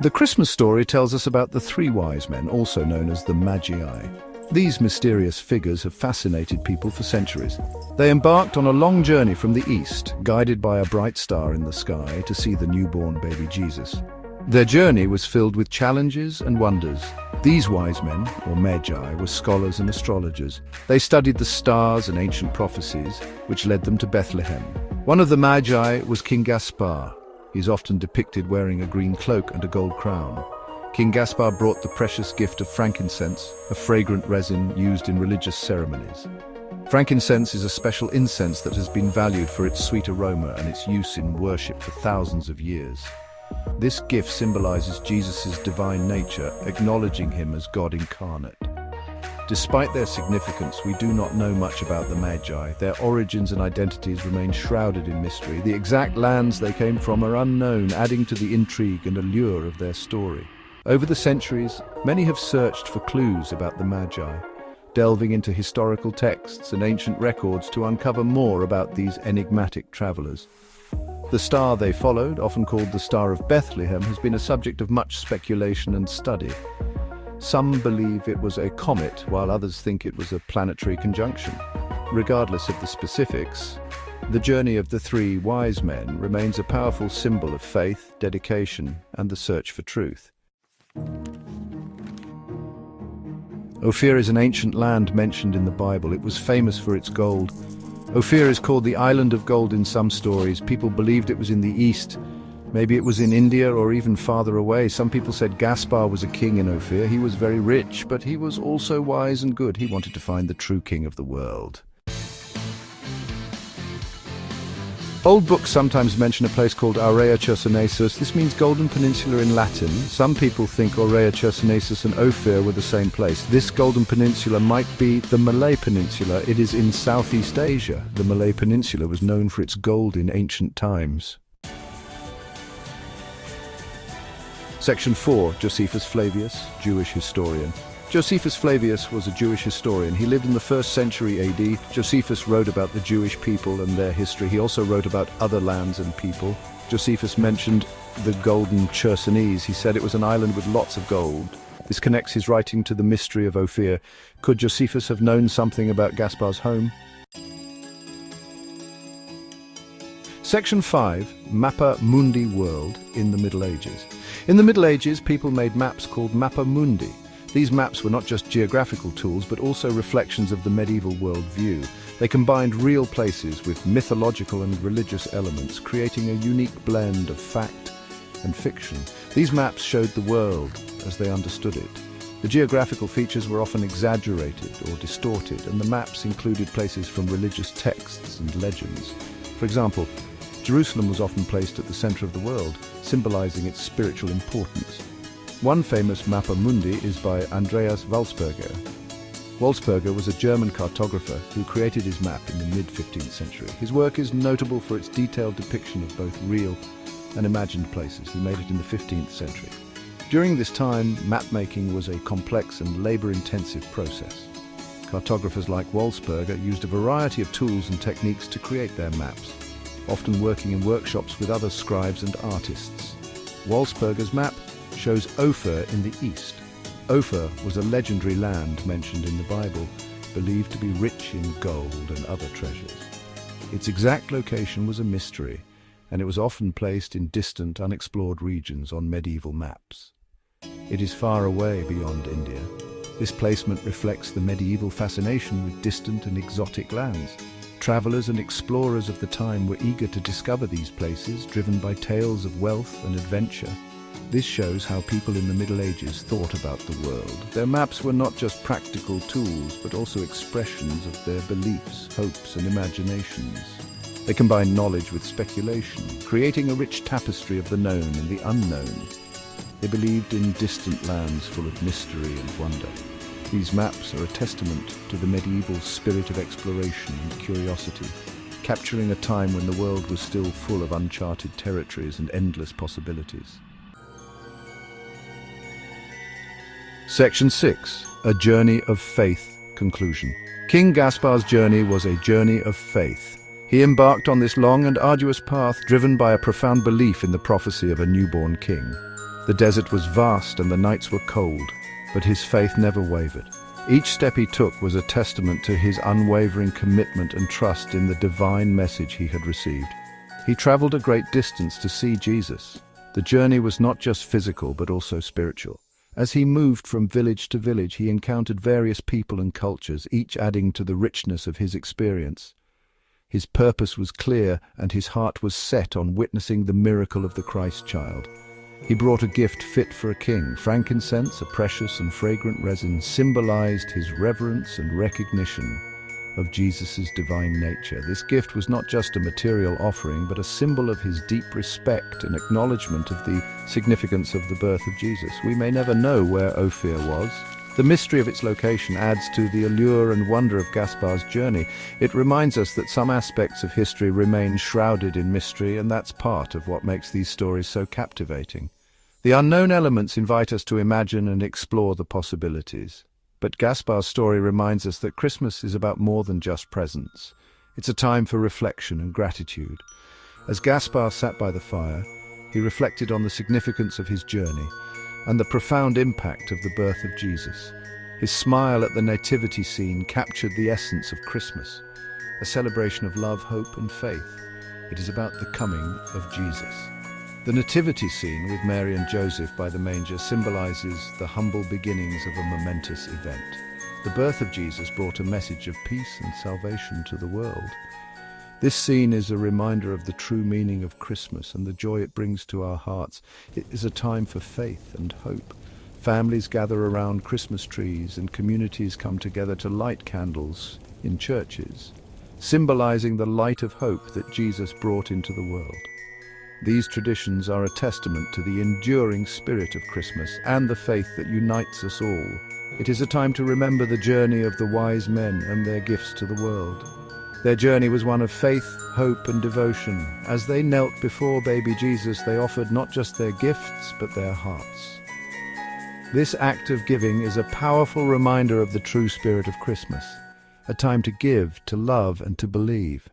The Christmas story tells us about the three wise men, also known as the Magi. These mysterious figures have fascinated people for centuries. They embarked on a long journey from the east, guided by a bright star in the sky, to see the newborn baby Jesus. Their journey was filled with challenges and wonders. These wise men, or Magi, were scholars and astrologers. They studied the stars and ancient prophecies, which led them to Bethlehem. One of the Magi was King Gaspar. He's often depicted wearing a green cloak and a gold crown. King Gaspar brought the precious gift of frankincense, a fragrant resin used in religious ceremonies. Frankincense is a special incense that has been valued for its sweet aroma and its use in worship for thousands of years. This gift symbolizes Jesus' divine nature, acknowledging him as God incarnate. Despite their significance, we do not know much about the Magi. Their origins and identities remain shrouded in mystery. The exact lands they came from are unknown, adding to the intrigue and allure of their story. Over the centuries, many have searched for clues about the Magi, delving into historical texts and ancient records to uncover more about these enigmatic travelers. The star they followed, often called the Star of Bethlehem, has been a subject of much speculation and study. Some believe it was a comet, while others think it was a planetary conjunction. Regardless of the specifics, the journey of the three wise men remains a powerful symbol of faith, dedication, and the search for truth. Ophir is an ancient land mentioned in the Bible. It was famous for its gold. Ophir is called the Island of Gold in some stories. People believed it was in the east. Maybe it was in India or even farther away. Some people said Gaspar was a king in Ophir. He was very rich, but he was also wise and good. He wanted to find the true king of the world. Old books sometimes mention a place called 𝙺𝙸𝚽𝚛𝚖. This means Golden Peninsula in Latin. Some people think 𝙺𝙸𝚽𝚛𝚖 and Ophir were the same place. This Golden Peninsula might be the Malay Peninsula. It is in Southeast Asia. The Malay Peninsula was known for its gold in ancient times. Section 4. Josephus Flavius, Jewish historian. Josephus Flavius was a Jewish historian. He lived in the 1st century AD. Josephus wrote about the Jewish people and their history. He also wrote about other lands and people. Josephus mentioned the Golden Chersonesus. He said it was an island with lots of gold. This connects his writing to the mystery of Ophir. Could Josephus have known something about Gaspar's home? Section 5. Mappa Mundi World in the Middle Ages. In the Middle Ages, people made maps called Mappa Mundi. These maps were not just geographical tools, but also reflections of the medieval world view. They combined real places with mythological and religious elements, creating a unique blend of fact and fiction. These maps showed the world as they understood it. The geographical features were often exaggerated or distorted, and the maps included places from religious texts and legends. For example, Jerusalem was often placed at the center of the world, symbolizing its spiritual importance. One famous Mappa Mundi is by Andreas Walsperger. Walsperger was a German cartographer who created his map in the mid-15th century. His work is notable for its detailed depiction of both real and imagined places. He made it in the 15th century. During this time, map-making was a complex and labor-intensive process. Cartographers like Walsperger used a variety of tools and techniques to create their maps, often working in workshops with other scribes and artists. Walsperger's map shows Ophir in the east. Ophir was a legendary land mentioned in the Bible, believed to be rich in gold and other treasures. Its exact location was a mystery, and it was often placed in distant, unexplored regions on medieval maps. It is far away beyond India. This placement reflects the medieval fascination with distant and exotic lands. Travelers and explorers of the time were eager to discover these places, driven by tales of wealth and adventure. This shows how people in the Middle Ages thought about the world. Their maps were not just practical tools, but also expressions of their beliefs, hopes, and imaginations. They combined knowledge with speculation, creating a rich tapestry of the known and the unknown. They believed in distant lands full of mystery and wonder. These maps are a testament to the medieval spirit of exploration and curiosity, capturing a time when the world was still full of uncharted territories and endless possibilities. Section 6. A Journey of Faith. Conclusion. King Gaspar's journey was a journey of faith. He embarked on this long and arduous path driven by a profound belief in the prophecy of a newborn king. The desert was vast and the nights were cold, but his faith never wavered. Each step he took was a testament to his unwavering commitment and trust in the divine message he had received. He traveled a great distance to see Jesus. The journey was not just physical but also spiritual. As he moved from village to village, he encountered various people and cultures, each adding to the richness of his experience. His purpose was clear and his heart was set on witnessing the miracle of the Christ child. He brought a gift fit for a king. Frankincense, a precious and fragrant resin, symbolized his reverence and recognition of Jesus' divine nature. This gift was not just a material offering, but a symbol of his deep respect and acknowledgement of the significance of the birth of Jesus. We may never know where Ophir was. The mystery of its location adds to the allure and wonder of Gaspard's journey. It reminds us that some aspects of history remain shrouded in mystery, and that's part of what makes these stories so captivating. The unknown elements invite us to imagine and explore the possibilities. But Gaspard's story reminds us that Christmas is about more than just presents. It's a time for reflection and gratitude. As Gaspard sat by the fire, he reflected on the significance of his journey and the profound impact of the birth of Jesus. His smile at the nativity scene captured the essence of Christmas, a celebration of love, hope, and faith. It is about the coming of Jesus. The nativity scene with Mary and Joseph by the manger symbolizes the humble beginnings of a momentous event. The birth of Jesus brought a message of peace and salvation to the world. This scene is a reminder of the true meaning of Christmas and the joy it brings to our hearts. It is a time for faith and hope. Families gather around Christmas trees and communities come together to light candles in churches, symbolizing the light of hope that Jesus brought into the world. These traditions are a testament to the enduring spirit of Christmas and the faith that unites us all. It is a time to remember the journey of the wise men and their gifts to the world. Their journey was one of faith, hope, and devotion. As they knelt before baby Jesus, they offered not just their gifts, but their hearts. This act of giving is a powerful reminder of the true spirit of Christmas, a time to give, to love, and to believe.